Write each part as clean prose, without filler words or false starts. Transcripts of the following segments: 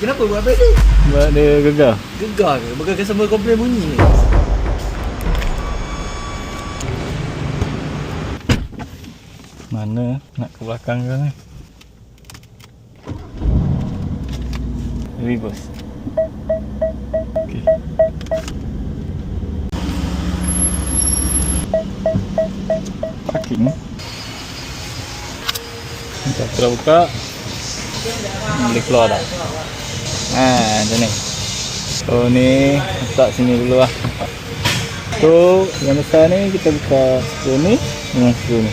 Kenapa buat beg ni? Sebab dia gegar. Gegar ke? Bukan customer komplain bunyi ni? Mana nak ke belakang ke ni? Reverse. Okey. Parking. Kita dah buka. Boleh keluar dah. Macam ni. So ni letak sini dulu lah. So yang besar ni kita buka screw ni dengan screw ni.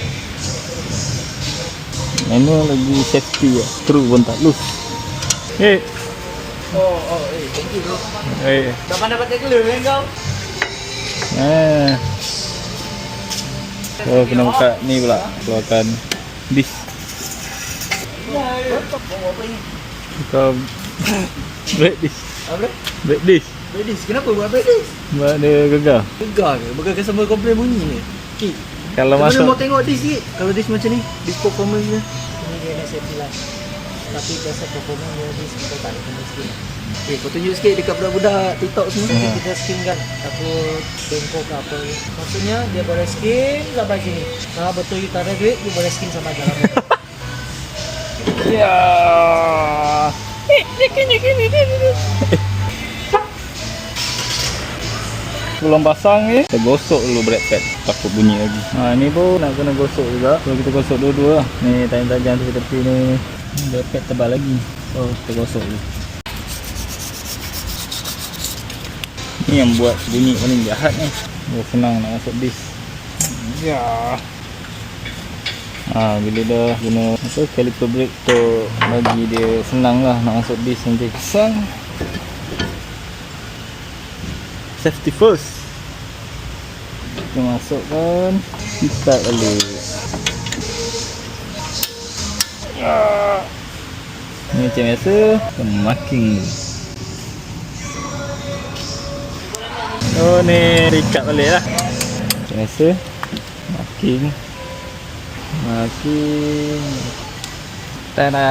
Menu lagi safety lah. Screw pun tak loose. Thank you bro. Dah pandai pakai glue kan kau? So kena buka ni pula. Keluarkan disk. Buka brake disk. Apa? Brake disk. Beg ni? Kenapa buat beg ni? Sebab dia gegar. Gegar ke? Bukan customer komplain bunyi ni? Okey. Kalau Mana mau masuk tengok disk sikit? Kalau disk macam ni, disk performance dia. Ini dia ada safety light. Tapi biasa performance dia di kita tak ada kena skin. Okay, kau tunjuk sikit dekat budak-budak TikTok semua. Nanti kita skin kan, takut bengkok ke apa. Maksudnya dia boleh skin sampai sini. Kalau betul you tak ada duit, you boleh skin sampai dalam. ya. Belum pasang ni, kita gosok dulu brake pad. Takut bunyi lagi. Ni pun nak kena gosok juga. So kita gosok dua-dua lah. Ni tajam-tajam tepi-tepi ni. Brake pad tebal lagi. So kita gosok dulu. Ni yang buat bunyi paling jahat ni. Senang nak masuk disk. Ya. Bila dah guna caliper brake tu, bagi dia senang lah nak masuk disk nanti. Pasang. Safety first. Kita masukkan, start balik. Ni macam biasa, kita marking ni. Oh ni ikat balik lah. Macam biasa, marking. Tada.